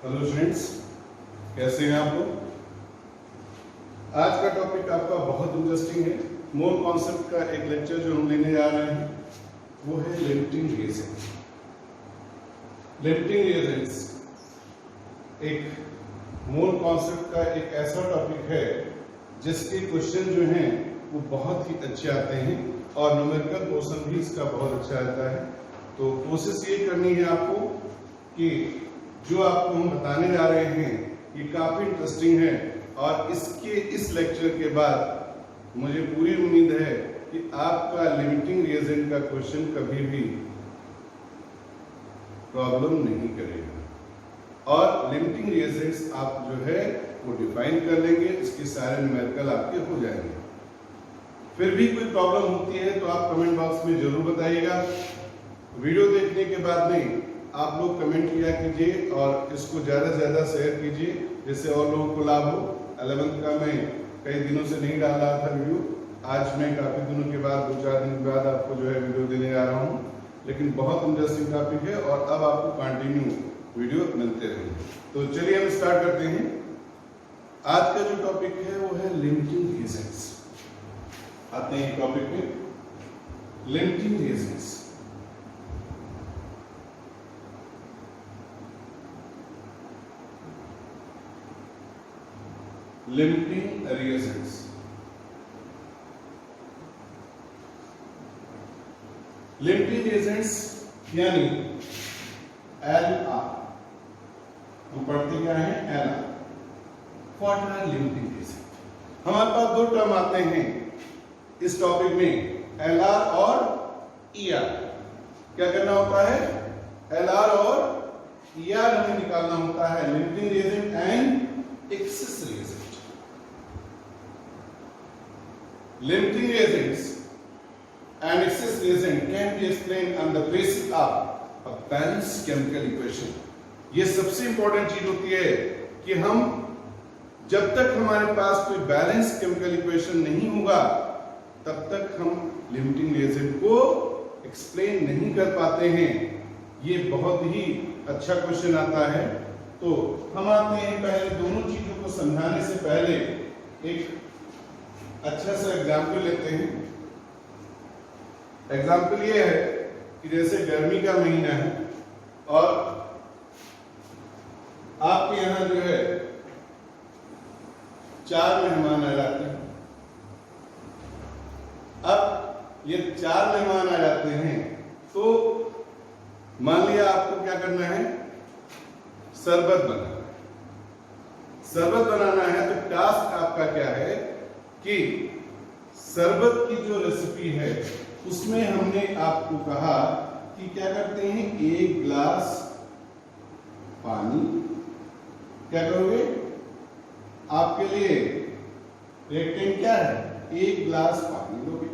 Hello students, कैसे हैं आप लोग। आज का टॉपिक आपका बहुत इंटरेस्टिंग है। मोल कॉन्सेप्ट का एक लेक्चर जो हम लेने जा रहे हैं वो है लिमिटिंग रिएजेंट्स। लिमिटिंग रिएजेंट्स एक मोल कॉन्सेप्ट का एक ऐसा टॉपिक है जिसके क्वेश्चन जो हैं वो बहुत ही अच्छे आते हैं और न्यूमेरिकल पोर्शन भी इसका बहुत अच्छा आता है। तो कोशिश ये करनी है आपको कि जो आपको हम बताने जा रहे हैं ये काफी इंटरेस्टिंग है और इस लेक्चर के बाद मुझे पूरी उम्मीद है कि आपका लिमिटिंग रिएजेंट का क्वेश्चन कभी भी प्रॉब्लम नहीं करेगा और लिमिटिंग रिएजेंट्स आप जो है वो डिफाइन कर लेंगे, इसके सारे न्यूमेरिकल आपके हो जाएंगे। फिर भी कोई प्रॉब्लम होती है तो आप कमेंट बॉक्स में जरूर बताइएगा। वीडियो देखने के बाद में आप लोग कमेंट किया कीजिए और इसको ज़्यादा से ज़्यादा शेयर कीजिए जिससे और लोगों को लाभ हो। 11th का मैं कई दिनों से नहीं डाल रहा था वीडियो, आज मैं काफ़ी दिनों के बाद 2-4 दिन के बाद आपको जो है वीडियो देने जा रहा हूँ, लेकिन बहुत इंटरेस्टिंग टॉपिक है और अब आपको कंटिन्यू वीडियो मिलते रहेंगे। तो चलिए हम स्टार्ट करते हैं। आज का जो टॉपिक है वो है लिमिटिंग रिएजेंट्स। आते हैं टॉपिक में, limiting reagents. Limiting reagents limiting reagents यानी LR, हम पढ़ते क्या है LR। What are limiting reagent? हमारे पास दो टर्म आते हैं इस टॉपिक में, LR और ER। क्या करना होता है? LR और ER हमें निकालना होता है, limiting reagent and access reagent. Limiting reagents and excess reagent can be explained on the basis of a balanced chemical equation। ये सबसे इंपॉर्टेंट चीज होती है कि हम जब तक हमारे पास कोई बैलेंस केमिकल इक्वेशन नहीं होगा तब तक हम लिमिटिंग रिएजेंट को एक्सप्लेन नहीं कर पाते हैं। ये बहुत ही अच्छा क्वेश्चन आता है। तो हम आते हैं पहले दोनों चीजों को समझाने से पहले एक अच्छा सा एग्जाम्पल लेते हैं। एग्जाम्पल ये है कि जैसे गर्मी का महीना है और आपके यहां जो है 4 मेहमान आ जाते हैं। अब ये 4 मेहमान आ जाते हैं तो मान लिया आपको क्या करना है, शरबत बनाना है। शरबत बनाना है तो टास्क आपका क्या है कि शरबत की जो रेसिपी है उसमें हमने आपको कहा कि क्या करते हैं, 1 गिलास पानी, क्या करोगे, आपके लिए रेटिंग क्या है, 1 गिलास पानी लोगे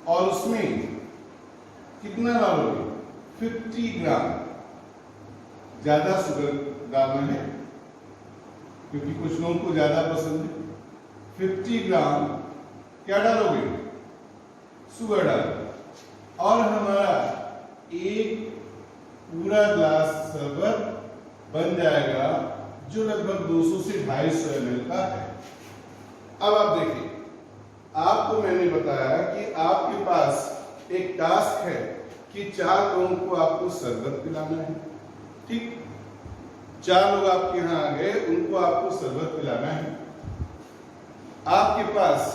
और उसमें कितना डालोगे, 50 ग्राम। ज्यादा शुगर डालना है क्योंकि कुछ लोगों को ज्यादा पसंद है। 50 ग्राम क्या डालोगे, शुगर डालोगे और हमारा एक पूरा ग्लास शरबत बन जाएगा जो लगभग 200 से 250 ml का है। अब आप देखिए, आपको मैंने बताया कि आपके पास एक टास्क है कि 4 लोगों को आपको शरबत पिलाना है। ठीक, 4 लोग आपके यहां आ गए, उनको आपको शरबत पिलाना है। आपके पास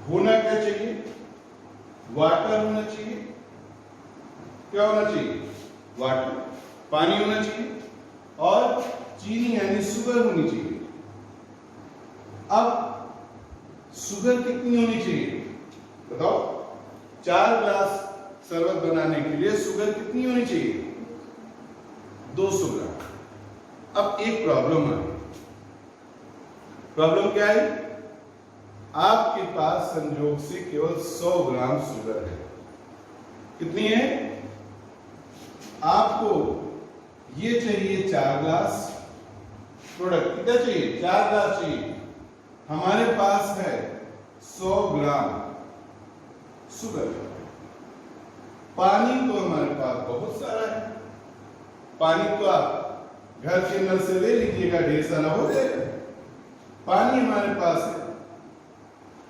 होना क्या चाहिए, वाटर होना चाहिए। क्या होना चाहिए, वाटर, पानी होना चाहिए और चीनी यानी शुगर होनी चाहिए। अब शुगर कितनी होनी चाहिए बताओ, 4 ग्लास शरबत बनाने के लिए शुगर कितनी होनी चाहिए, 200 ग्राम। अब एक प्रॉब्लम है, प्रॉब्लम क्या है, आपके पास संयोग से केवल 100 ग्राम शुगर है। कितनी है, आपको ये चाहिए 4 ग्लास, प्रोडक्ट कितना चाहिए, 4 ग्लास चाहिए। हमारे पास है 100 ग्राम शुगर, पानी तो हमारे पास पास बहुत सारा है। पानी तो आप घर के नल से ले लीजिएगा, ढेर सारा हो जाएगा। पानी हमारे पास है।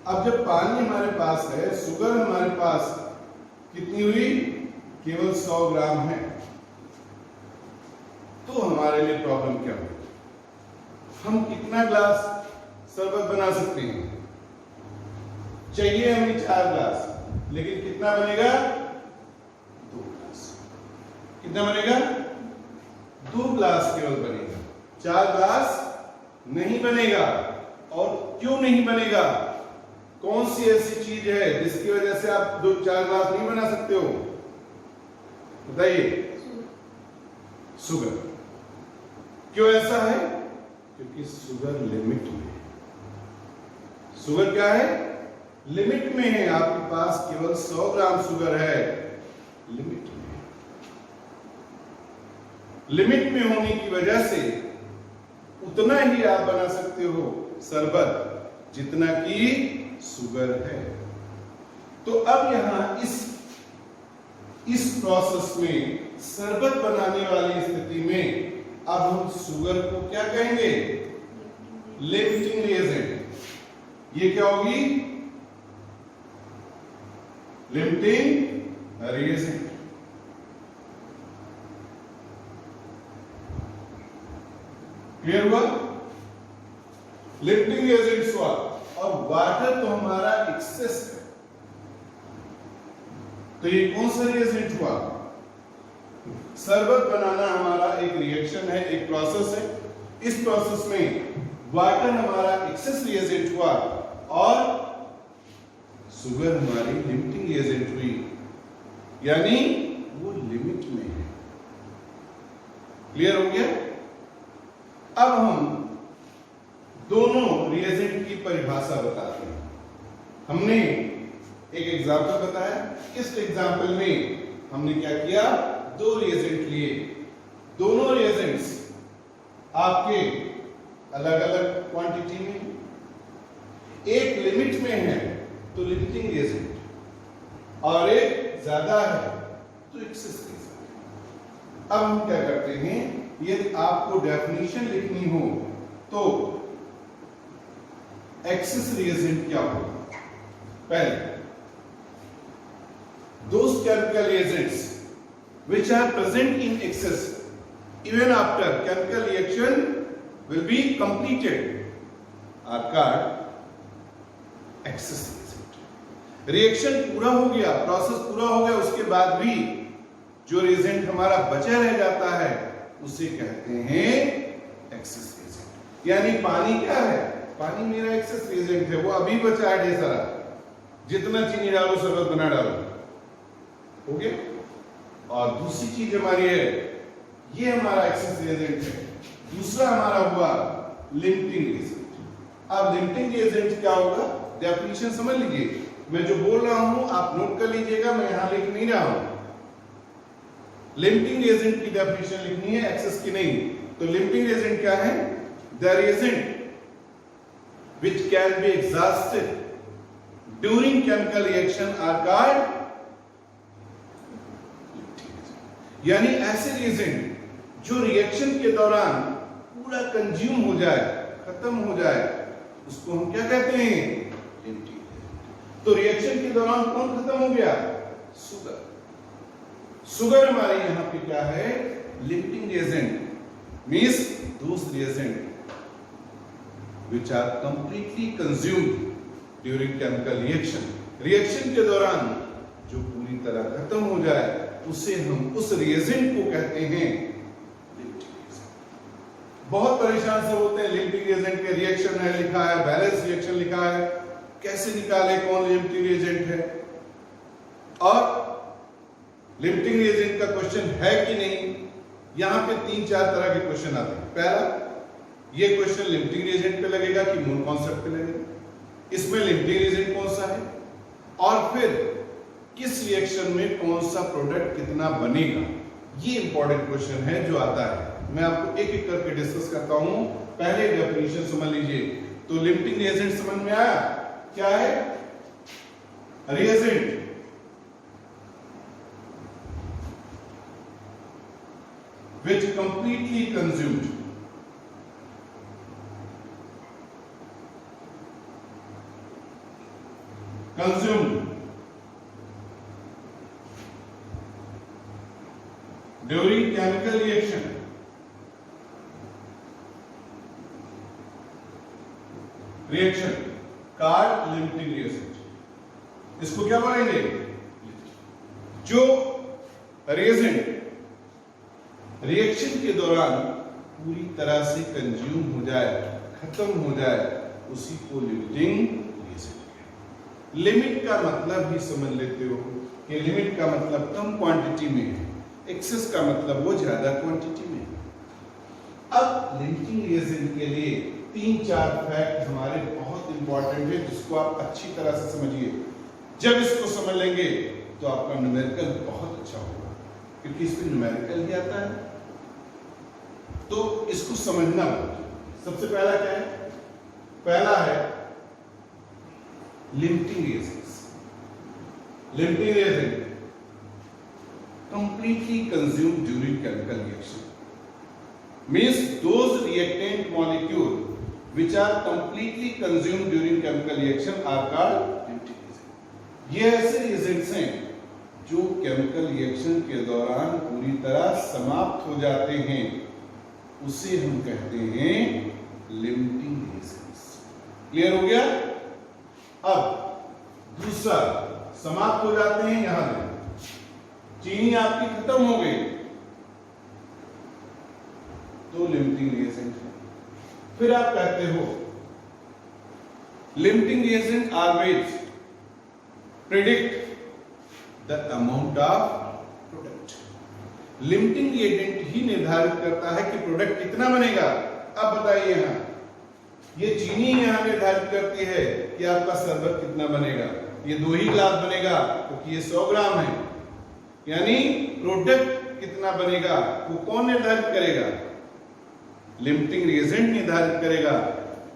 अब जब पानी हमारे पास है, शुगर हमारे पास कितनी हुई? केवल 100 ग्राम है। तो हमारे लिए प्रॉब्लम क्या हुई? हम कितना ग्लास शरबत बना सकते हैं? चाहिए हमें 4 ग्लास, लेकिन कितना बनेगा? 2 ग्लास। कितना बनेगा? 2 ग्लास केवल बनेगा, 4 ग्लास नहीं बनेगा। और क्यों नहीं बनेगा? कौन सी ऐसी चीज है जिसकी वजह से आप 2-4 ग्लास नहीं बना सकते हो? बताइए। शुगर। क्यों ऐसा है? क्योंकि शुगर लिमिट में है। शुगर क्या है? लिमिट में है। आपके पास केवल 100 ग्राम शुगर है, लिमिट में। लिमिट में होने की वजह से उतना ही आप बना सकते हो शरबत जितना कि शुगर है। तो अब यहां इस प्रोसेस में, शरबत बनाने वाली स्थिति में, अब हम शुगर को क्या कहेंगे? Limiting reagent. ये क्या होगी? Limiting reagent. क्लियर हुआ? लिमिटिंग रिएजेंट्स हुआ। और वाटर तो हमारा एक्सेस है, तो ये कौन सा रिएजेंट हुआ? शरबत बनाना हमारा एक रिएक्शन है, एक प्रोसेस है। इस प्रोसेस में वाटर हमारा एक्सेस रिएजेंट हुआ और शुगर हमारी लिमिटिंग रिएजेंट हुई, यानी वो लिमिट में है। क्लियर हो गया? अब हम दोनों रिएजेंट की परिभाषा बताते हैं। हमने एक एग्जाम्पल बताया। इस एग्जाम्पल में हमने क्या किया? 2 रिएजेंट लिए। दोनों रिएजेंट्स आपके अलग अलग क्वांटिटी में, एक लिमिट में है तो लिमिटिंग रिएजेंट, और एक ज्यादा है तो एक्सेस रिएजेंट। अब हम क्या करते हैं, यदि आपको डेफिनेशन लिखनी हो तो एक्सेस रिएजेंट क्या होगा? पहले, those chemical reagents which are present in excess even after chemical reaction will be completed are called excess reagent. Reaction पूरा हो गया, प्रोसेस पूरा हो गया, उसके बाद भी जो रिएजेंट हमारा बचा रह जाता है उसे कहते हैं एक्सेस रिएजेंट। यानी पानी क्या है? पानी मेरा एक्सेस रिएजेंट है, वो अभी बचा है ढेर सारा। जितना चीनी डालो शरबत बना डालो, हो गया। और दूसरी चीज हमारी है, ये हमारा एक्सेस रिएजेंट है। दूसरा हमारा हुआ लिमिटिंग रिएजेंट। अब लिमिटिंग रिएजेंट क्या होगा? डेफिनेशन समझ लीजिए। मैं जो बोल रहा हूं आप नोट कर लीजिएगा, मैं यहां लिख नहीं रहा हूं। लिमिटिंग रिएजेंट की डेफिनेशन लिखनी है, एक्सेस की नहीं। तो लिमिटिंग रिएजेंट क्या है? The reagent which can be exhausted during chemical reaction are called, यानी ऐसे रिएजेंट जो रिएक्शन के दौरान पूरा कंज्यूम हो जाए, खत्म हो जाए, उसको हम क्या कहते हैं? लिमिटिंग। तो रिएक्शन के दौरान कौन खत्म हो गया? शुगर। शुगर हमारे यहां पे क्या है? Limiting reagent. Means those reagents which are completely consumed during chemical reaction, reaction के दौरान जो पूरी तरह खत्म हो जाए उसे हम, उस रिएजेंट को कहते हैं लिमिटिंग रिएजेंट। बहुत परेशान सब होते हैं, लिमिटिंग रिएजेंट के रिएक्शन है लिखा है, बैलेंस रिएक्शन लिखा है, कैसे निकाले कौन लिमिटिंग रिएजेंट है? और लिमिटिंग रिएजेंट का क्वेश्चन है कि नहीं, यहां पे 3-4 तरह के क्वेश्चन आते हैं। पहला, ये क्वेश्चन लिमिटिंग रिएजेंट पे लगेगा कि मूल कॉन्सेप्ट पे लगेगा? इसमें लिमिटिंग रिएजेंट कौन सा है, और फिर किस रिएक्शन में कौन सा प्रोडक्ट कितना बनेगा, ये इंपॉर्टेंट क्वेश्चन है जो आता है। मैं आपको एक एक करके डिस्कस करता हूं। पहले डेफिनेशन समझ लीजिए। तो लिमिटिंग रिएजेंट समझ में आया? क्या है? Reagent which completely consumed. During chemical reaction. called limiting reagent. इसको क्या बोलेंगे? जो reagent रिएक्शन के दौरान पूरी तरह से कंज्यूम हो जाए, खत्म हो जाए, उसी को लिमिटिंग रिएजेंट। लिमिट का मतलब ही समझ लेते हो कि लिमिट का मतलब कम क्वांटिटी में है, एक्सेस का मतलब वो ज्यादा क्वांटिटी में। अब लिमिटिंग रिएजेंट के लिए 3-4 फैक्ट हमारे बहुत इंपॉर्टेंट है, जिसको आप अच्छी तरह से समझिए। जब इसको समझ लेंगे तो आपका न्यूमेरिकल बहुत अच्छा होगा, क्योंकि इसमें न्यूमेरिकल ही आता है। तो इसको समझना सबसे पहला क्या है? पहला है limiting reagents. Limiting reagent completely consumed during chemical reaction means those reactant molecule which are completely consumed during chemical reaction are called limiting reagent. ये ऐसे reagents हैं जो chemical reaction के दौरान पूरी तरह समाप्त हो जाते हैं, उसे हम कहते हैं limiting reagents। क्लियर हो गया? अब दूसरा, समाप्त हो जाते हैं, यहां से चीनी आपकी खत्म हो गई तो लिमिटिंग रिएजेंट है। फिर आप कहते हो limiting reagent always predict the amount of product. Limiting reagent ही निर्धारित करता है कि प्रोडक्ट कितना बनेगा। अब बताइए, यहां ये चीनी यहां निर्धारित करती है कि आपका शरबत कितना बनेगा। ये 2 ही गिलास बनेगा क्योंकि ये 100 ग्राम है, यानी प्रोडक्ट कितना बनेगा वो कौन निर्धारित करेगा? लिमिटिंग रिएजेंट निर्धारित करेगा।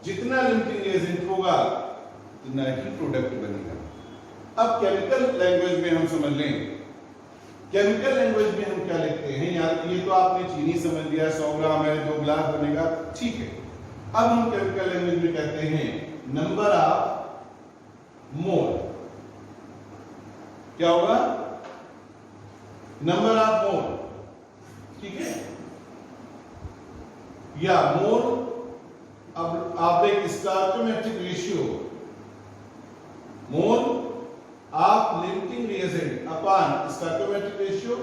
जितना लिमिटिंग रिएजेंट होगा उतना ही प्रोडक्ट बनेगा। अब केमिकल लैंग्वेज में हम समझ लें, केमिकल लैंग्वेज में हम क्या लिखते हैं? यार ये तो आपने चीनी समझ लिया, 100 ग्राम है, 2 गिलास बनेगा, ठीक है। अब हम केमिकल लैंग्वेज में कहते हैं नंबर ऑफ मोल। क्या होगा? नंबर ऑफ मोल, ठीक है, या मोल। अब आप एक stoichiometric ratio mole of limiting reagent upon stoichiometric ratio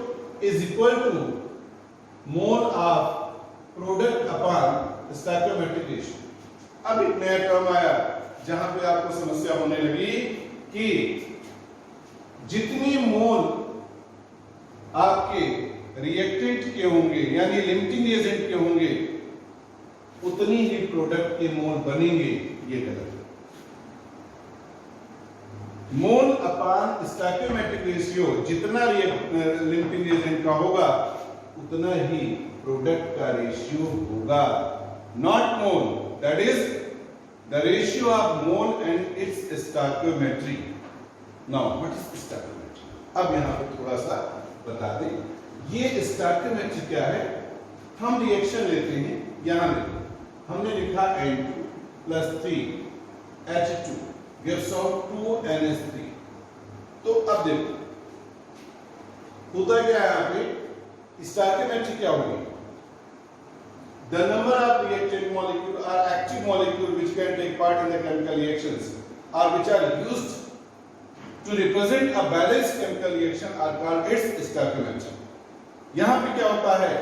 is equal to mole of product upon stoichiometric ratio. अब एक नया टर्म आया जहां पे आपको समस्या होने लगी कि जितनी मोल आपके रिएक्टेंट के होंगे यानी लिमिटिंग रिएजेंट के होंगे, उतनी ही प्रोडक्ट के मोल बनेंगे। ये गलत है। मोल अपॉन स्टोइकोमेट्रिक रेशियो, जितना लिमिटिंग रिएजेंट का होगा उतना ही प्रोडक्ट का रेशियो होगा, not mole. That is the ratio of mole and it's stoichiometry. Now what is stoichiometry? अब यहां पर थोड़ा सा बता दें, ये स्टोइकोमेट्री क्या है। हम रिएक्शन लेते हैं, यहां देखो हमने लिखा N2+3H2 gives out 2NH3। तो अब देखो होता क्या है यहाँ पे, स्टोइकोमेट्री क्या होगी? The number of reactant molecule or active molecule which can take part in the chemical reactions or which are used to represent a balanced chemical reaction are called its stoichiometry। यहां पे क्या होता है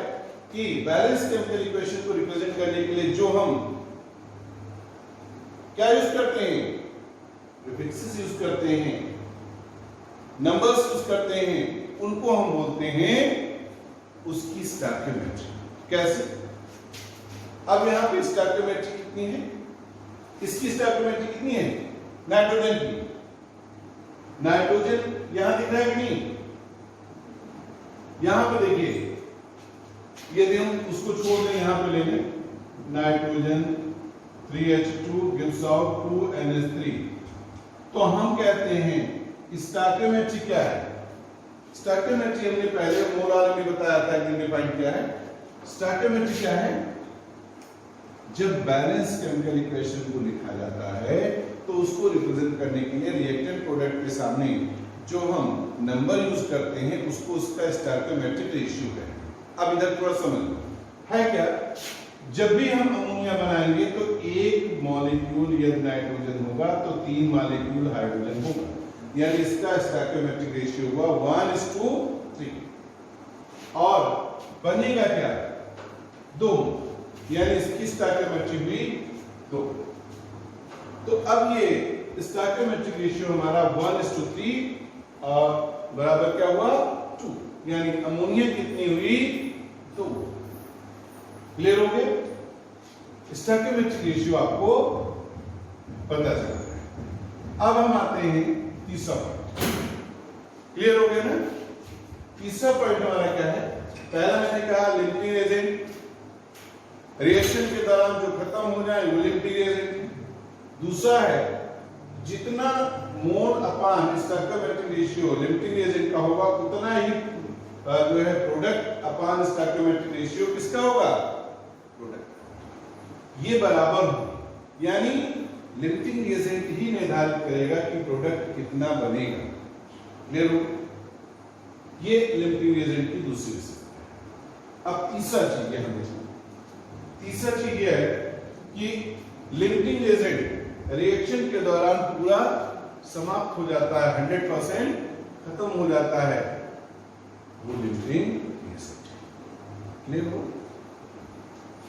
कि balance chemical equation को represent करने के लिए जो हम क्या यूज करते हैं? प्रीफिक्सेस यूज करते हैं, नंबर्स यूज करते हैं, उनको हम बोलते हैं उसकी स्टोइचोमेट्री। कैसे? अब यहां पे स्टोइचोमेट्री कितनी है? इसकी स्टोइचोमेट्री कितनी है? नाइट्रोजन की। नाइट्रोजन यहां दिख रहा है कि नहीं? यहां पे देखिए, यदि हम उसको छोड़ दें, यहां पे ले लें nitrogen 3H2 gives out 2NH3, तो हम कहते हैं स्टोइकोमेट्री क्या है? स्टोइकोमेट्री हमने पहले मोल वाले में बताया था, डिफाइन किया है स्टोइकियोमेट्री क्या है? जब बैलेंस केमिकल इक्वेशन को लिखा जाता है तो उसको रिप्रेजेंट करने के लिए रिएक्टेंट प्रोडक्ट के सामने जो हम नंबर यूज करते हैं उसको उसका स्टोइकियोमेट्रिक रेशियो है। अब इधर थोड़ा समझ लो, है क्या? जब भी हम अमोनिया बनाएंगे तो एक मॉलिक्यूल यदि नाइट्रोजन होगा तो 3 मॉलिक्यूल हाइड्रोजन होगा, यानी इसका स्टोइकियोमेट्रिक रेशियो हुआ 1:3 और बनेगा क्या? 2, यानी इसकी स्टोइकियोमेट्री हुई 2। तो अब ये स्टोइकियोमेट्रिक रेशियो हमारा 1:3 और बराबर क्या हुआ? 2, यानी अमोनिया कितनी हुई? 2। क्लियर हो गया? स्टोइकियोमेट्रिक रेशियो आपको पता चल रहा है। अब हम आते हैं तीसरा पॉइंट। क्लियर हो गया ना? तीसरा पॉइंट हमारा क्या है? पहला मैंने कहा लिमिटिंग एजेंट, रिएक्शन के दौरान जो खत्म हो जाए वो लिमिटिंग एजेंट। दूसरा है जितना मोल अपान स्टोइकियोमेट्रिक रेशियो लिमिटिंग एजेंट का होगा उतना ही जो है प्रोडक्ट अपान स्टोइकियोमेट्रिक रेशियो किसका होगा? प्रोडक्ट। ये बराबर हो, यानी लिमिटिंग एजेंट ही निर्धारित करेगा कि प्रोडक्ट कितना बनेगा। क्लियर हो? ये लिमिटिंग एजेंट की दूसरी विशेषता है। अब तीसरा चीज है, हम तीसरा चीज यह है कि लिमिटिंग एजेंट रिएक्शन के दौरान पूरा समाप्त हो जाता है, 100% खत्म हो जाता है, वो लिमिटिंग एजेंट। क्लियर हो?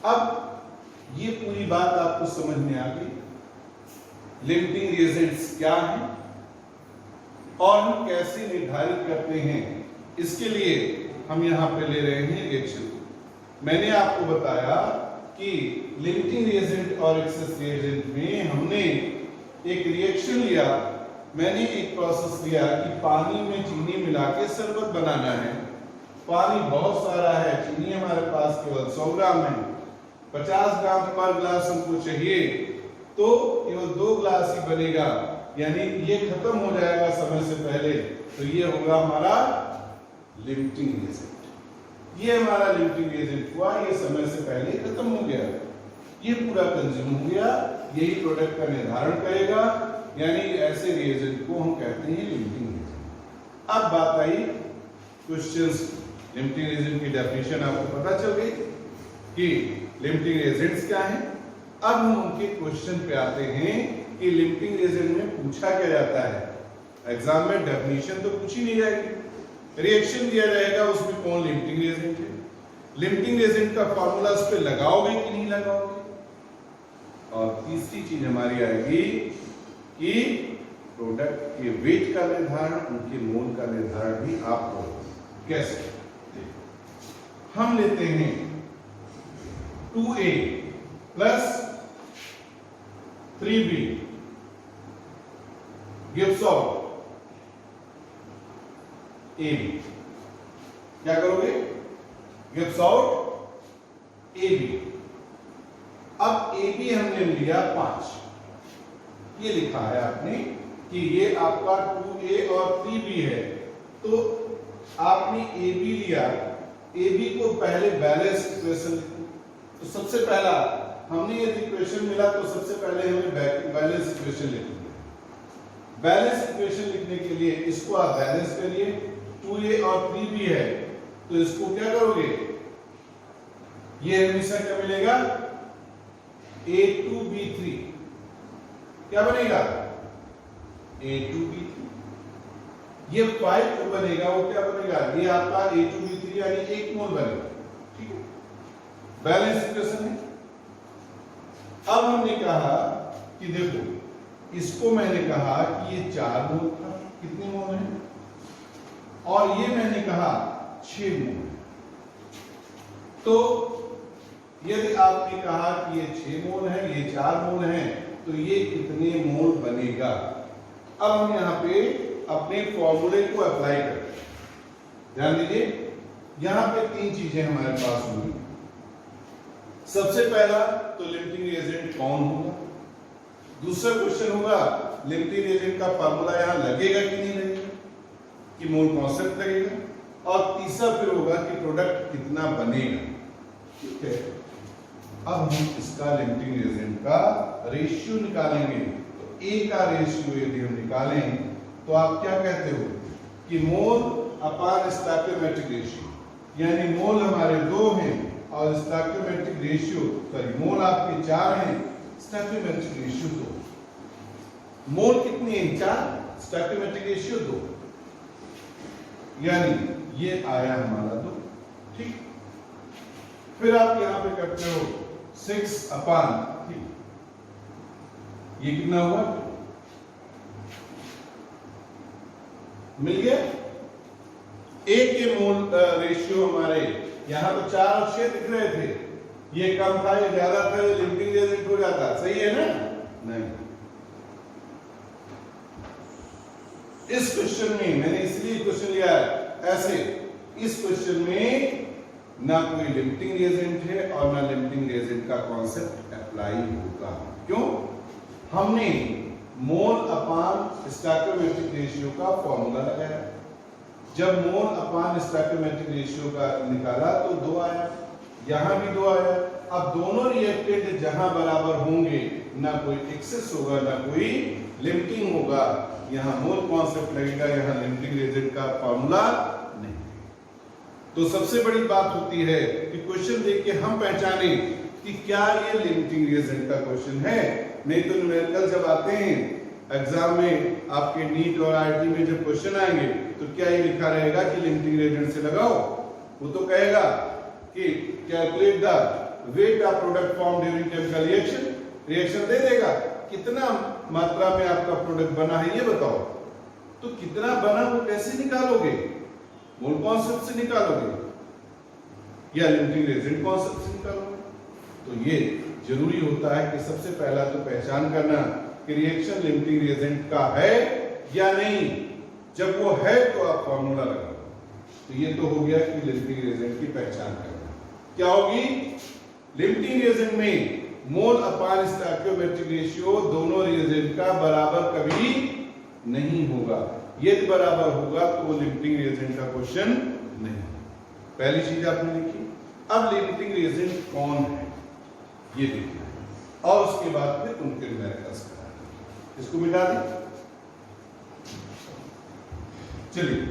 अब ये पूरी बात आपको समझ में आ गई, लिमिटिंग एजेंट्स क्या हैं और हम कैसे निर्धारित करते हैं। इसके लिए हम यहां पे ले रहे हैं रिएक्शन। मैंने आपको बताया कि लिमिटिंग रिएजेंट और एक्सेस रिएजेंट में हमने एक रिएक्शन लिया, मैंने एक प्रोसेस लिया कि पानी में चीनी मिला के शरबत बनाना है। पानी बहुत सारा है, चीनी हमारे पास केवल 100 ग्राम है, 50 ग्राम पर ग्लास हमको चाहिए, तो केवल 2 ग्लास ही बनेगा, यानी ये खत्म हो जाएगा समय से पहले, तो ये होगा हमारा लिमिटिंग रिएजेंट। ये हमारा लिमिटिंग एजेंट हुआ, ये समय से पहले खत्म हो गया, ये पूरा कंज्यूम हो गया, यही प्रोडक्ट का निर्धारण करेगा, यानी ऐसे रिएजेंट को हम कहते हैं लिमिटिंग एजेंट। अब बात आई क्वेश्चंस। लिमिटिंग एजेंट की डेफिनेशन आपको पता चल गई कि लिमिटिंग एजेंट्स क्या हैं। अब हम उनके क्वेश्चन पे आते हैं कि लिमिटिंग एजेंट में पूछा क्या जाता है। एग्जाम में डेफिनेशन तो पूछी नहीं जाएगी, रिएक्शन दिया जाएगा उसमें कौन लिमिटिंग एजेंट है, लिमिटिंग एजेंट का फॉर्मूला उस पे लगाओगे कि नहीं लगाओगे। और तीसरी चीज हमारी आएगी कि प्रोडक्ट के वेट का निर्धारण, उनके मोल का निर्धारण भी आपको कैसे। हम लेते हैं 2A plus 3B gives out AB। क्या करोगे? Gives out AB। अब AB हमने लिया 5, ये लिखा है आपने कि ये आपका 2A और 3B है, तो आपने AB लिया, AB को पहले बैलेंस इक्वेशन, तो सबसे पहला हमने ये इक्वेशन मिला तो सबसे पहले हमें बैलेंस इक्वेशन लिखनी है। बैलेंस इक्वेशन लिखने के लिए इसको आप बैलेंस करिए, 2A और 3B है तो इसको क्या करोगे? ये हमेशा क्या मिलेगा? A2B3। क्या बनेगा? A2B3। ये 5 जो बनेगा वो क्या बनेगा? ये आपका A2B3 यानी 1 मोल बनेगा। ठीक है, बैलेंस इक्वेशन है। अब हमने कहा कि देखो, इसको मैंने कहा कि ये 4 मोल था, कितने मोल है, और ये मैंने कहा 6 मोल। तो यदि आपने कहा कि ये 6 मोल है, ये 4 मोल है, तो ये कितने मोल बनेगा। अब हम यहाँ पे अपने फॉर्मूले को अप्लाई करते हैं। ध्यान दीजिए, यहाँ पे 3 चीजें हमारे पास होंगी। सबसे पहला तो लिमिटिंग एजेंट कौन होगा, दूसरा क्वेश्चन होगा लिमिटिंग एजेंट का फॉर्मूला यहाँ लगेगा कि नहीं लगेगा, कि मोल कॉन्सेप्ट लगेगा, और तीसरा फिर होगा कि प्रोडक्ट कितना बनेगा। ठीक है, अब हम इसका लिमिटिंग रिएजेंट का रेशियो निकालेंगे। तो A का रेशियो यदि हम निकालें तो आप क्या कहते हो कि मोल अपान स्टोइकोमेट्रिक रेशियो, यानी मोल हमारे 2 हैं और स्टोइकोमेट्रिक रेशियो, सॉरी मोल आपके 4 हैं, स्टोइकोमेट्रिक रेशियो 2। मोल कितनी है? 4, स्टोइकोमेट्रिक रेशियो 2, यानी ये आया हमारा 2। ठीक, फिर आप यहां पे करते हो 6 अपान, ये कितना हुआ? मिल गया। A के मोल रेशियो हमारे यहां तो 4 और 6 दिख रहे थे, ये कम था ये ज्यादा था, ये लिमिटिंग रिएजेंट हो जाता, सही है ना? नहीं, इस क्वेश्चन में मैंने इसलिए क्वेश्चन लिया है ऐसे, इस क्वेश्चन में ना कोई लिमिटिंग रिएजेंट है और ना लिमिटिंग रिएजेंट का कॉन्सेप्ट अप्लाई होगा। क्यों? हमने मोल अपान स्टोइकोमेट्रिक रेशियो का फॉर्मूला लगाया, जब मोल अपान स्टोइकोमेट्रिक रेशियो का निकाला तो 2 आया, यहां भी 2 आया। अब दोनों रिएक्टेंट जहां बराबर होंगे ना कोई एक्सेस होगा ना कोई लिमिटिंग होगा, यहां मोल कॉन्सेप्ट लगेगा, यहां लिमिटिंग रिएजेंट का फॉर्मूला नहीं। तो सबसे बड़ी बात होती है कि क्वेश्चन देख के हम पहचाने कि क्या ये लिमिटिंग रिएजेंट का क्वेश्चन है। नहीं तो न्यूमेरिकल जब आते हैं एग्जाम में, आपके नीट और आईआईटी में जब क्वेश्चन आएंगे तो क्या ये लिखा रहेगा कि लिमिटिंग रिएजेंट से लगाओ? वो तो कहेगा कि calculate the weight of product form during chemical reaction, reaction दे देगा कितना मात्रा में आपका प्रोडक्ट बना है ये बताओ। तो कितना बना वो कैसे निकालोगे? मोल कॉन्सेप्ट से निकालोगे या लिमिटिंग रिएजेंट कॉन्सेप्ट से निकालोगे? तो ये जरूरी होता है कि सबसे पहला तो पहचान करना कि रिएक्शन लिमिटिंग रिएजेंट का है या नहीं। जब वो है तो आप फॉर्मूला लगाओ। तो ये तो हो गया कि लिमिटिंग रिएजेंट की पहचान करना। क्या होगी? लिमिटिंग रिएजेंट में मोल अपान स्टोइकोमेट्रिक रेशियो दोनों रिएजेंट का बराबर कभी नहीं होगा। यदि बराबर होगा तो वो लिमिटिंग रिएजेंट का क्वेश्चन नहीं। पहली चीज आपने लिखी। अब लिमिटिंग रिएजेंट कौन है ये देखना है और उसके बाद फिर उनके न्यूमेरिकल्स कराना। इसको मिटा दें। चलिए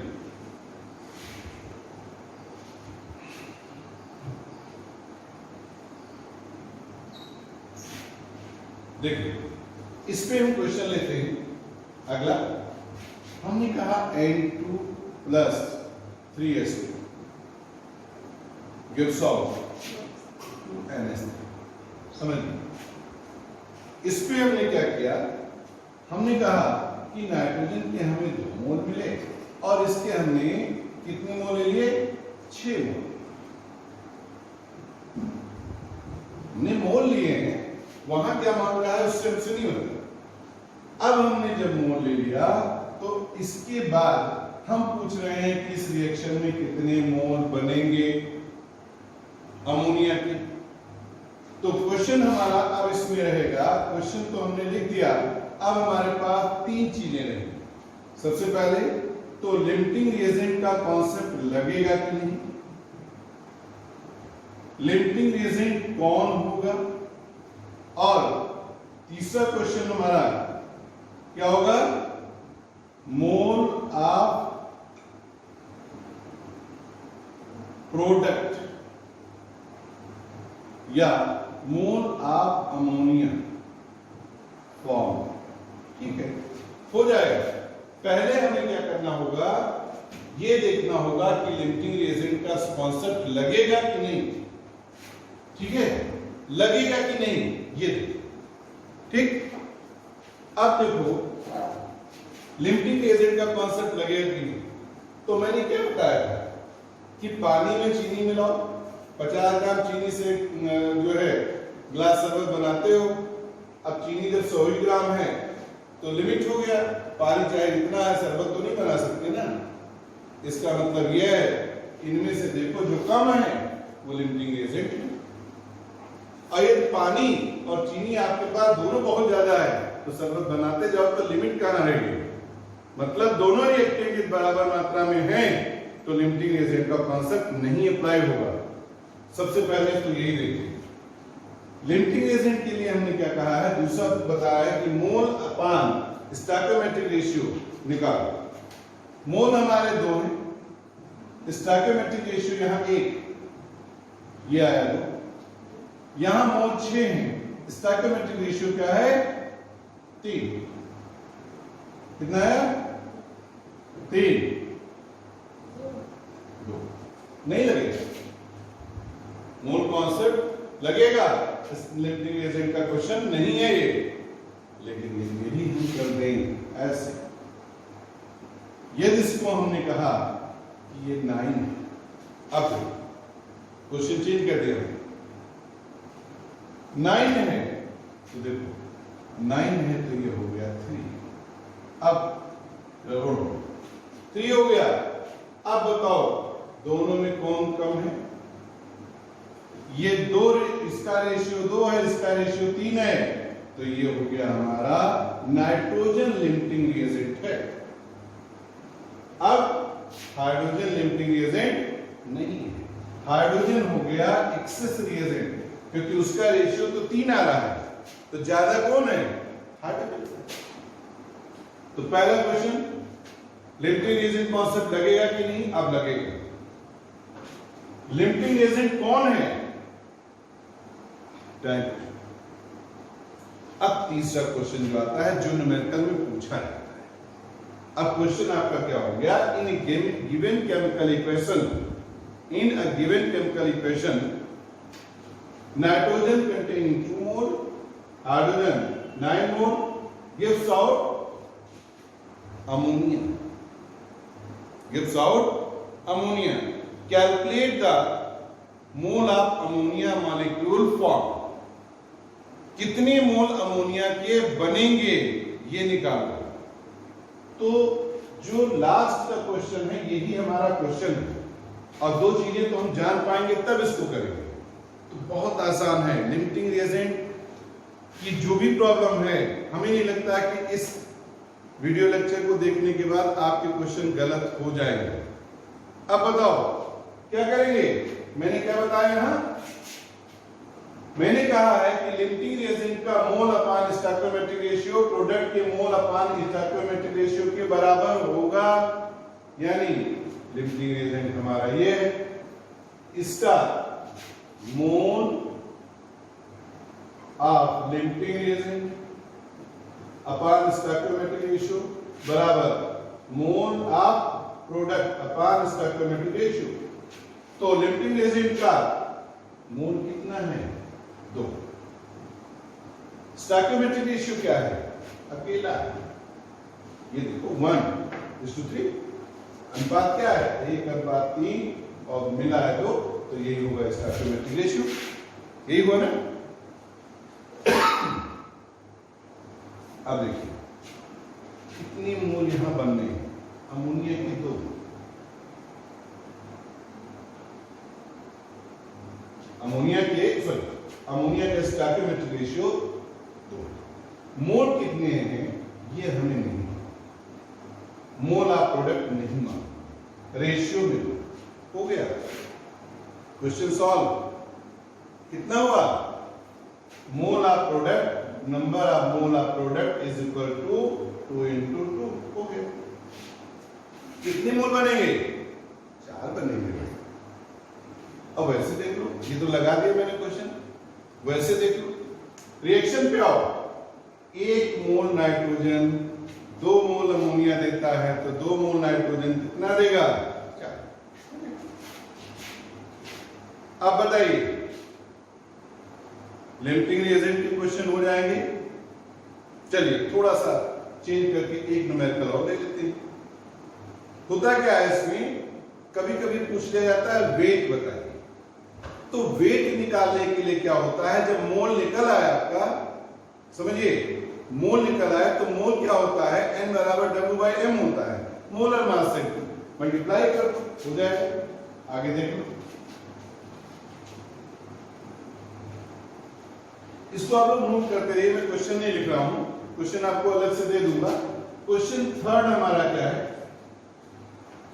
देखिए, इस पे हम क्वेश्चन लेते हैं। अगला हमने कहा N2 plus 3S2 gives out 2NS3। समझ इस पे हमने क्या किया? हमने कहा कि नाइट्रोजन के हमें 2 मोल मिले और इसके हमने कितने मोल लिए? 6 मोल। हमने मोल लिए हैं, वहां क्या मांग रहा है उससे हमसे नहीं होता। अब हमने जब मोल ले लिया तो इसके बाद हम पूछ रहे हैं कि इस रिएक्शन में कितने मोल बनेंगे अमोनिया के। तो क्वेश्चन हमारा अब इसमें रहेगा, क्वेश्चन तो हमने लिख दिया, अब हमारे पास 3 चीजें रहेंगी। सबसे पहले तो लिमिटिंग रिएजेंट का कॉन्सेप्ट लगेगा कि नहीं, लिमिटिंग रिएजेंट कौन होगा, और तीसरा क्वेश्चन हमारा क्या होगा? मोल ऑफ प्रोडक्ट या मोल ऑफ अमोनिया फॉर्म। ठीक है, हो जाएगा। पहले हमें क्या करना होगा? ये देखना होगा कि लिमिटिंग रिएजेंट का कॉन्सेप्ट लगेगा कि नहीं। ठीक है, लगेगा कि नहीं ये देखो। ठीक, अब देखो लिमिटिंग रिएजेंट का कॉन्सेप्ट लगेगा कि नहीं। तो मैंने क्या बताया था कि पानी में चीनी मिलाओ, 50 ग्राम चीनी से जो है ग्लास शरबत बनाते हो। अब चीनी जब 100 ग्राम है तो लिमिट हो गया, पानी चाहे जितना है शरबत तो नहीं बना सकते ना। इसका मतलब यह है इनमें से देखो जो कम है वो लिमिटिंग रिएजेंट है। और यदि पानी और चीनी आपके पास दोनों बहुत ज्यादा है तो शरबत बनाते जाओ तो लिमिट कहां रहेगी? मतलब दोनों रिएक्टेंट बराबर मात्रा में हैं तो लिमिटिंग रिएजेंट का कॉन्सेप्ट नहीं अप्लाई होगा। सबसे पहले तो यही देखिए, लिमिटिंग एजेंट के लिए हमने क्या कहा है, दूसरा बताया है कि मोल अपान स्टोइकोमेट्रिक रेशियो निकालो। मोल हमारे 2 हैं, स्टोइकोमेट्रिक रेशियो यहां 1, ये आया 2, यहां मोल 6 हैं, स्टोइकोमेट्रिक रेशियो क्या है 3, कितना है 3, 2, नहीं लगेगा मोल कॉन्सेप्ट, लगेगा लिमिटिंग एजेंट का क्वेश्चन नहीं है ये, लेकिन ये भी हम कर देंगे ऐसे। यदि इसको हमने कहा कि ये 9 है, अब क्वेश्चन चेंज कर दिया, 9 है तो देखो 9 है तो ये हो गया 3, अब 3 हो गया। अब बताओ दोनों में कौन कम है, ये 2, इसका रेशियो 2 है, इसका रेशियो 3 है, तो ये हो गया हमारा नाइट्रोजन लिमिटिंग एजेंट है। अब हाइड्रोजन लिमिटिंग एजेंट नहीं है, हाइड्रोजन हो गया एक्सेसरी एजेंट, क्योंकि उसका रेशियो तो 3 आ रहा है, तो ज्यादा कौन है हाइड्रोजन। तो पहला क्वेश्चन, लिमिटिंग एजेंट कॉन्सेप्ट लगेगा कि नहीं, अब लगेगा। लिमिटिंग एजेंट कौन है, टाइम। अब तीसरा क्वेश्चन जो आता है जो न्यूमेरिकल में पूछा जाता है। अब क्वेश्चन आपका क्या हो गया, in given chemical equation nitrogen containing 2 mole, hydrogen 9 mole gives out ammonia. Calculate the mole of ammonia molecule form. कितने मोल अमोनिया के बनेंगे ये निकालो। तो जो लास्ट का क्वेश्चन है यही हमारा क्वेश्चन है, और 2 चीजें तो हम जान पाएंगे तब इसको करेंगे। तो बहुत आसान है, लिमिटिंग एजेंट की जो भी प्रॉब्लम है, हमें नहीं लगता कि इस वीडियो लेक्चर को देखने के बाद आपके क्वेश्चन गलत हो जाएंगे। अब बताओ क्या करेंगे, मैंने क्या बताया यहां, मैंने कहा है कि लिमिटिंग एजेंट का मोल अपान स्टोइकोमेट्रिक रेशियो प्रोडक्ट के मोल अपान स्टोइकोमेट्रिक रेशियो के बराबर होगा, यानी लिमिटिंग एजेंट हमारा ये है, इसका mole of limiting agent upon stoichiometric ratio बराबर mole of product upon stoichiometric ratio. तो लिमिटिंग एजेंट का मोल कितना है 2, स्टोइकोमेट्रिक रेशियो क्या है अकेला, ये देखो 1:3, अनुपात क्या है 1:3, और मिला है 2, तो यही होगा स्टोइकोमेट्रिक रेशियो, यही हुआ ना। अब देखिए कितनी मोल यहां बनने हैं, अमोनिया की 2, अमोनिया का स्टोइकोमेट्रिक रेशियो 2, मोल कितने हैं ये हमें नहीं, मोल ऑफ प्रोडक्ट नहीं मालूम, रेशियो में हो गया, क्वेश्चन सॉल्व। कितना हुआ, mole of product, number of mole of product is equal to 2 into 2, हो गया। कितने मोल बनेंगे, 4 बनेंगे। अब वैसे देख लो, ये तो लगा दिया मैंने क्वेश्चन, वैसे देख लो, रिएक्शन पे आओ, 1 मोल नाइट्रोजन 2 मोल अमोनिया देता है, तो 2 मोल नाइट्रोजन कितना देगा 4। अब बताइए, लिमिटिंग रिएजेंट के क्वेश्चन हो जाएंगे। चलिए थोड़ा सा चेंज करके एक न्यूमेरिकल और ले लेते हैं। होता क्या है इसमें, कभी कभी पूछ लिया जाता है वेट बताइए, तो वेट निकालने के लिए क्या होता है, जब मोल निकल आया आपका, समझिए मोल निकल आया तो मोल क्या होता है, n बराबर W/m होता है, मोलर मास से मल्टीप्लाई कर दो, हो जाएगा। आगे देख लो, इसको आप लोग नोट करते रहिए, मैं क्वेश्चन नहीं लिख रहा हूं, क्वेश्चन आपको अलग से दे दूंगा। क्वेश्चन 3 हमारा क्या है,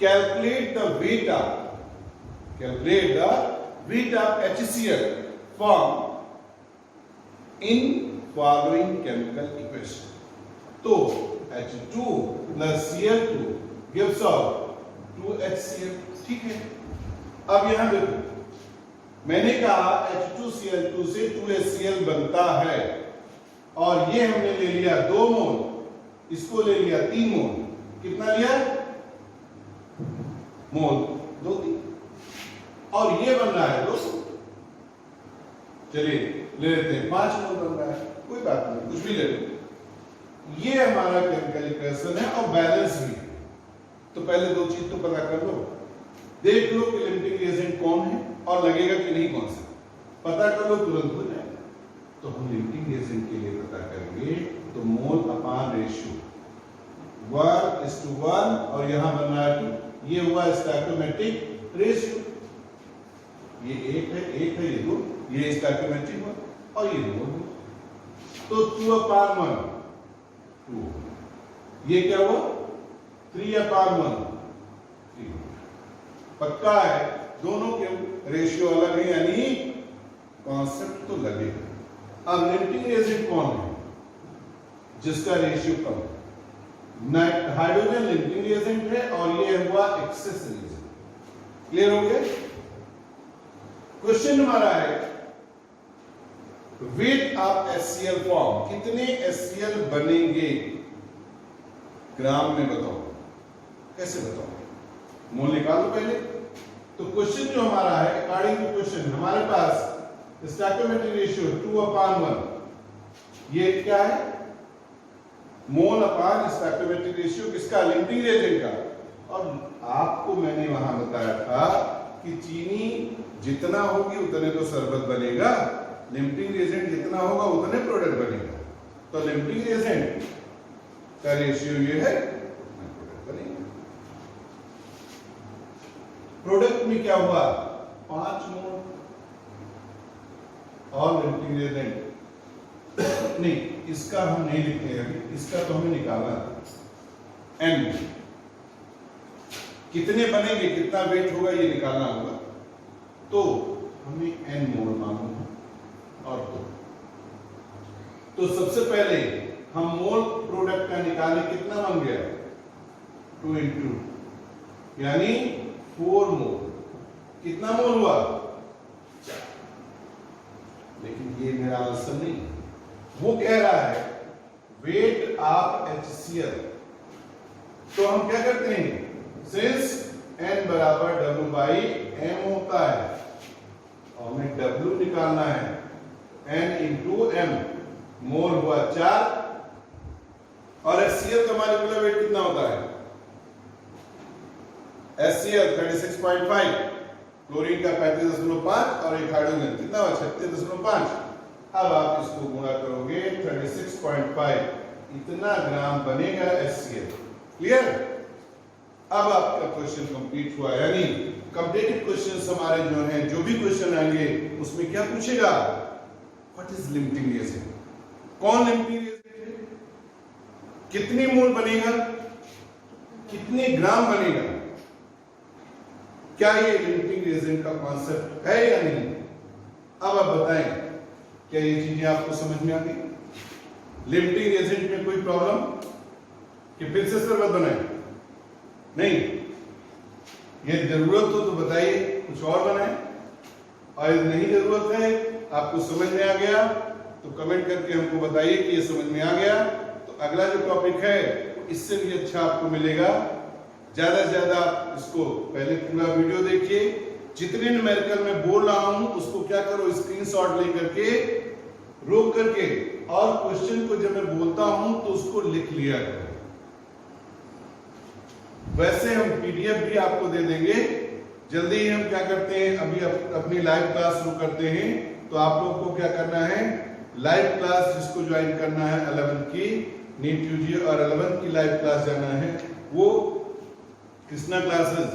calculate the weight of HCl form in following chemical equation. तो H2 plus Cl2 gives out 2HCl. ठीक है, अब यहां देखो, मैंने कहा H2Cl2 से 2HCl बनता है और ये हमने ले लिया 2 मोल, इसको ले लिया 3 मोल। कितना लिया? मोल 2-3, और ये बन रहा है 200। चलिए ले लेते हैं 5 मोल बन रहा है, कोई बात नहीं, कुछ भी ले लो। ये हमारा केमिकल इक्वेशन है और बैलेंस भी है। तो पहले 2 चीज तो पता कर लो, देख लो कि लिमिटिंग रिएजेंट कौन है और लगेगा कि नहीं कौन सा, पता कर लो, तुरंत हो जाएगा। तो हम लिमिटिंग रिएजेंट के लिए पता करेंगे, तो मोल अपॉन रेशियो 1:1 और यहां बन रहा है 2, ये हुआ स्टोइकोमेट्रिक रेशियो। ये 1 है, ये 2, ये स्टोइकोमेट्रिक हुआ और ये 2 हुआ। तो 2/1 2, ये क्या हुआ 3/1 3। पक्का है, दोनों के रेशियो अलग है, यानी कॉन्सेप्ट तो लगेगा। अब लिमिटिंग रिएजेंट कौन है? जिसका रेशियो कम है। हाइड्रोजन लिमिटिंग रिएजेंट है और ये हुआ एक्सेस रिएजेंट। क्लियर हो गया? क्वेश्चन हमारा है वेट ऑफ HCl फॉर्म, कितने HCl बनेंगे ग्राम में बताओ। कैसे बताओ? मोल निकाल लो पहले। तो क्वेश्चन जो हमारा है, अकॉर्डिंग टू क्वेश्चन हमारे पास स्टोइकोमेट्रिक रेशियो 2/1, ये क्या है? मोल अपॉन स्टोइकोमेट्रिक रेशियो किसका? लिमिटिंग रिएजेंट का। और आपको मैंने वहां बताया था कि चीनी जितना होगी उतने तो शरबत बनेगा, लिमिटिंग रिएजेंट जितना होगा उतने प्रोडक्ट बनेगा। तो लिमिटिंग रिएजेंट का रेशियो ये है, प्रोडक्ट बनेगा। प्रोडक्ट में क्या हुआ? 5 मोल और लिमिटिंग रिएजेंट नहीं, इसका हम नहीं लिखते हैं अभी, इसका तो हमें निकालना है। N कितने बनेंगे, कितना वेट होगा ये निकालना होगा। तो हमें N मोल मालूम है और तो सबसे पहले हम मोल प्रोडक्ट का निकालें, कितना बन गया 2 × 2 यानी 4 मोल। कितना मोल हुआ? 4। लेकिन ये मेरा आंसर नहीं, वो कह रहा है वेट ऑफ HCl। तो हम क्या करते हैं, सिंस N बराबर W/M होता है और हमें W निकालना है, N × M, मोल हुआ 4 और HCl का मॉलिक्यूलर वेट कितना होता है? HCl 36.5, क्लोरीन का 35.5 और एक हाइड्रोजन कितना हुआ 36.5। अब आप इसको गुणा करोगे 36.5, इतना ग्राम बनेगा HCl। क्लियर? अब आपका क्वेश्चन कंप्लीट हुआ, यानी कॉम्पिटिटिव क्वेश्चंस हमारे जो हैं, जो भी क्वेश्चन आएंगे उसमें क्या पूछेगा? What is limiting reagent? कौन लिमिटिंग रिएजेंट है? कितनी मोल बनेगा, कितने ग्राम बनेगा? क्या ये लिमिटिंग रिएजेंट का कॉन्सेप्ट है या नहीं? अब आप बताएं, क्या ये चीजें आपको समझ में आ गई? लिमिटिंग रिएजेंट में कोई प्रॉब्लम कि फिर से शरबत बनाए? नहीं, ये जरूरत हो तो बताइए, कुछ और बनाए, और यदि नहीं जरूरत है, आपको समझ में आ गया तो कमेंट करके हमको बताइए कि ये समझ में आ गया। तो अगला जो टॉपिक है इससे भी अच्छा आपको मिलेगा। ज्यादा से ज्यादा इसको पहले पूरा वीडियो देखिए, जितने न्यूमेरिकल में बोल रहा हूं उसको क्या करो, स्क्रीनशॉट लेकर के रोक करके, और क्वेश्चन को जब मैं बोलता हूं तो उसको लिख लिया करो। वैसे हम PDF भी आपको दे देंगे जल्दी ही। हम क्या करते हैं, अभी अपनी लाइव क्लास शुरू करते हैं, तो आप लोग को क्या करना है, लाइव क्लास जिसको ज्वाइन करना है 11 की नीट UG और 11 की लाइव क्लास जाना है, वो कृष्णा क्लासेस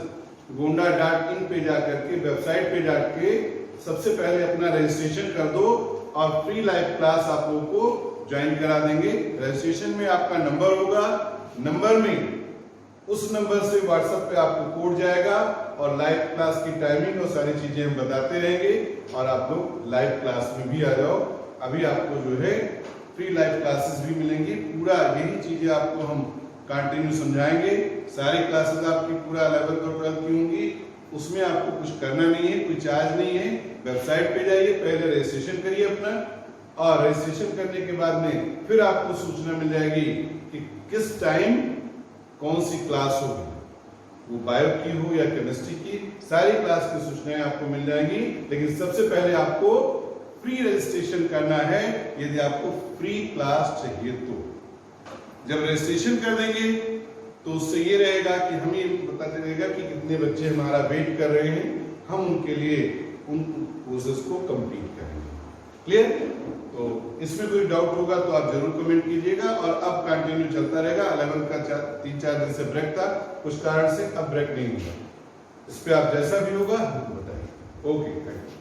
गोंडा.in पे जाकर के, वेबसाइट पे जाके सबसे पहले अपना रजिस्ट्रेशन कर दो और फ्री लाइव क्लास आप लोगों को ज्वाइन करा देंगे। रजिस्ट्रेशन में आपका नंबर होगा, नंबर में उस नंबर से व्हाट्सएप पे आपको कोड जाएगा और लाइव क्लास की टाइमिंग और सारी चीजें हम बताते रहेंगे और आप लोग लाइव क्लास में भी आ जाओ। अभी आपको जो है फ्री लाइव क्लासेस भी मिलेंगी, पूरा यही चीजें आपको हम कंटिन्यू समझाएंगे। सारी क्लासेस आपकी पूरा 11th और 12th की होंगी, उसमें आपको कुछ करना नहीं है, कोई चार्ज नहीं है। वेबसाइट पे जाइए, पहले रजिस्ट्रेशन करिए अपना, और रजिस्ट्रेशन करने के बाद में फिर आपको सूचना मिल जाएगी कि किस टाइम कौन सी क्लास होगी, वो बायो की हो या केमिस्ट्री की, सारी क्लास की सूचनाएं आपको मिल जाएंगी। लेकिन सबसे पहले आपको फ्री रजिस्ट्रेशन करना है, यदि आपको फ्री क्लास चाहिए तो। जब रजिस्ट्रेशन कर देंगे तो उससे ये रहेगा कि हमें पता चलेगा कि कितने बच्चे हमारा वेट कर रहे हैं, हम उनके लिए उन कोर्सेज को कंप्लीट करेंगे। क्लियर? तो इसमें कोई डाउट होगा तो आप जरूर कमेंट कीजिएगा। और अब कंटिन्यू चलता रहेगा। 11 का 3-4 दिन से ब्रेक था, कुछ कारण से अब ब्रेक नहीं होगा। इस पे आप जैसा भी होगा हमको बताइए। Okay, thank you.